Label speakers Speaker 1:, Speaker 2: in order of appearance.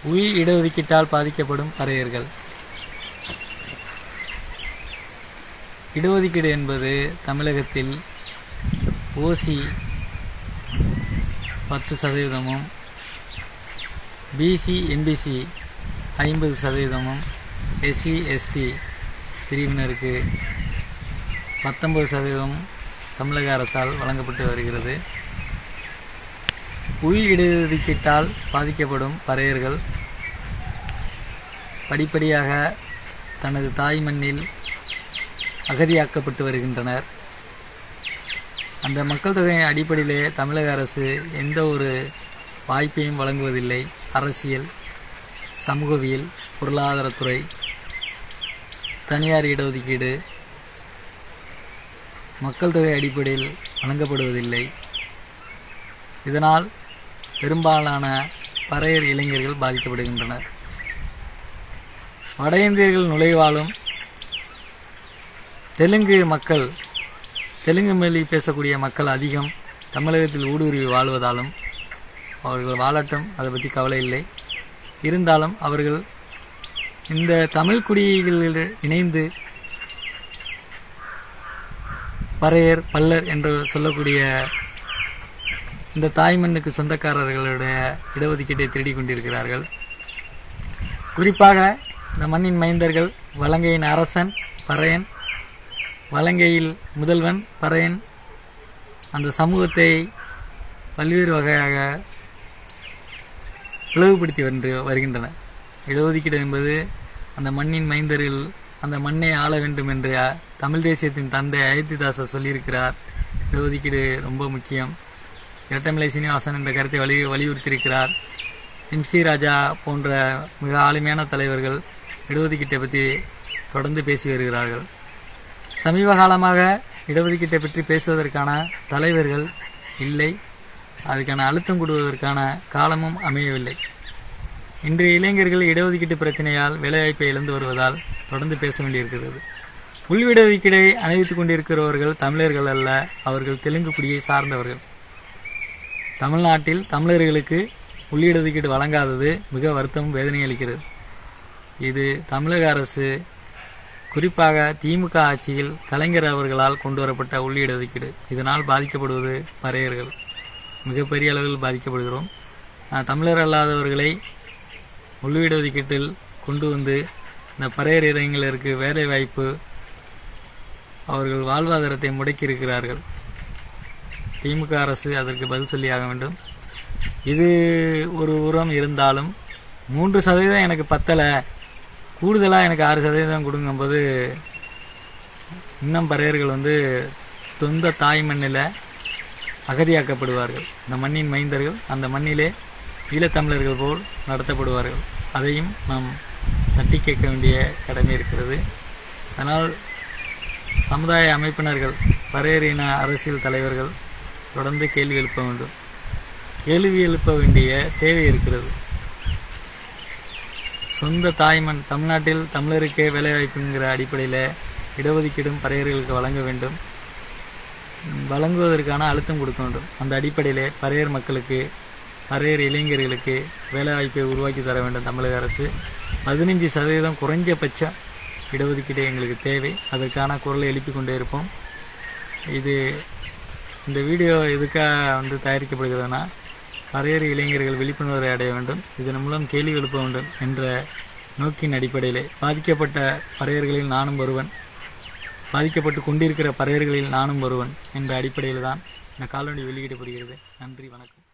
Speaker 1: உள் இடஒதுக்கீட்டால் பாதிக்கப்படும் பறையர்கள். இடஒதுக்கீடு என்பது தமிழகத்தில் ஓசி 10%, பிசி எம்பிசி 50%, எஸ்சி எஸ்டி பிரிவினருக்கு 19% தமிழக அரசால் வழங்கப்பட்டு வருகிறது. உள் இடஒதுக்கீட்டால் பாதிக்கப்படும் பறையர்கள் படிப்படியாக தனது தாய் மண்ணில் அகதியாக்கப்பட்டு வருகின்றனர். அந்த மக்கள் தொகையின் அடிப்படையிலே தமிழக அரசு எந்த ஒரு வாய்ப்பையும் வழங்குவதில்லை. அரசியல், சமூகவியல், பொருளாதாரத்துறை, தனியார் இடஒதுக்கீடு மக்கள் தொகை அடிப்படையில் வழங்கப்படுவதில்லை. இதனால் பெரும்பாலான பறையர் இளைஞர்கள் பாதிக்கப்படுகின்றனர். வட இந்தியர்கள் நுழைவாலும் தெலுங்கு மொழி பேசக்கூடிய மக்கள் அதிகம் தமிழகத்தில் ஊடுருவி வாழ்வதாலும் அவர்கள் வாழட்டும், அதை பற்றி கவலை இல்லை. இருந்தாலும் அவர்கள் இந்த தமிழ் குடிகளில் இணைந்து பறையர், பல்லர் என்று சொல்லக்கூடிய இந்த தாய்மண்ணுக்கு சொந்தக்காரர்களுடைய இடஒதுக்கீட்டை திருடி கொண்டிருக்கிறார்கள். குறிப்பாக இந்த மண்ணின் மைந்தர்கள், வலங்கையின் அரசன் பறையன், வலங்கையில் முதல்வன் பறையன், அந்த சமூகத்தை பல்வேறு வகையாக பிளவுபடுத்தி வருகின்றனர். இடஒதுக்கீடு என்பது அந்த மண்ணின் மைந்தர்கள் அந்த மண்ணை ஆள வேண்டும் என்று தமிழ் தேசியத்தின் தந்தை அயோத்திதாசர் சொல்லியிருக்கிறார். இடஒதுக்கீடு ரொம்ப முக்கியம். இரட்டமலை சீனிவாசன் என்ற கருத்தை வலியுறுத்தியிருக்கிறார். எம்சி ராஜா போன்ற மிக ஆளுமையான தலைவர்கள் இடஒதுக்கீட்டை பற்றி தொடர்ந்து பேசி வருகிறார்கள். சமீப காலமாக இடஒதுக்கீட்டை பற்றி பேசுவதற்கான தலைவர்கள் இல்லை, அதுக்கான அழுத்தம் கொடுவதற்கான காலமும் அமையவில்லை. இன்றைய இளைஞர்கள் இடஒதுக்கீட்டு பிரச்சனையால் வேலைவாய்ப்பை இழந்து வருவதால் தொடர்ந்து பேச வேண்டியிருக்கிறது. உள் இடஒதுக்கீடை அனுபவித்துக் கொண்டிருக்கிறவர்கள் தமிழர்கள் அல்ல, அவர்கள் தெலுங்கு குடியை சார்ந்தவர்கள். தமிழ்நாட்டில் தமிழர்களுக்கு உள் இடஒதுக்கீடு வழங்காதது மிக வருத்தமும் வேதனை அளிக்கிறது. இது தமிழக அரசு, குறிப்பாக திமுக ஆட்சியில் கலைஞர் அவர்களால் கொண்டு வரப்பட்ட உள் இடஒதுக்கீடு. இதனால் பாதிக்கப்படுவது பறையர்கள். மிகப்பெரிய அளவில் பாதிக்கப்படுகிறோம். தமிழர் அல்லாதவர்களை உள் இடஒதுக்கீட்டில் கொண்டு வந்து இந்த பறையர் இளைஞர்களுக்கு வேலை வாய்ப்பு, அவர்கள் வாழ்வாதாரத்தை முடக்கியிருக்கிறார்கள். திமுக அரசு அதற்கு பதில் சொல்லியாக வேண்டும். இது ஒரு உரம் இருந்தாலும் 3% எனக்கு பத்தலை, கூடுதலாக எனக்கு 6% கொடுங்கும்போது இன்னும் பறையர்கள் சொந்த தாய் மண்ணில் அகதியாக்கப்படுவார்கள். இந்த மண்ணின் மைந்தர்கள் அந்த மண்ணிலே ஈழத்தமிழர்கள் போல் நடத்தப்படுவார்கள். அதையும் நாம் தட்டி கேட்க வேண்டிய கடமை இருக்கிறது. அதனால் சமுதாய அமைப்பினர்கள், பறையர் இன அரசியல் தலைவர்கள் தொடர்ந்து கேள்வி எழுப்ப வேண்டிய தேவை இருக்கிறது. சொந்த தாய்மண் தமிழ்நாட்டில் தமிழருக்கே வேலைவாய்ப்புங்கிற அடிப்படையில் இடஒதுக்கீடும் பறையர்களுக்கு வழங்க வேண்டும், வழங்குவதற்கான அழுத்தம் கொடுக்க வேண்டும். அந்த அடிப்படையிலே பறையர் மக்களுக்கு, பறையர் இளைஞர்களுக்கு வேலைவாய்ப்பை உருவாக்கி தர வேண்டும் தமிழக அரசு. 15% குறைஞ்சபட்ச இடஒதுக்கீடு எங்களுக்கு தேவை. அதற்கான குரலை எழுப்பி கொண்டே இருப்போம். இந்த வீடியோ எதுக்காக தயாரிக்கப்படுகிறதுனா, பறையர் இளைஞர்கள் விழிப்புணர்வை அடைய வேண்டும், இதன் மூலம் கேள்வி எழுப்ப வேண்டும் என்ற நோக்கின் அடிப்படையிலே பாதிக்கப்பட்ட பறையர்களில் நானும் ஒருவன், பாதிக்கப்பட்டு கொண்டிருக்கிற பறையர்களில் நானும் ஒருவன் என்ற அடிப்படையில் தான் இந்த காலொலி வெளியிடப்படுகிறது. நன்றி, வணக்கம்.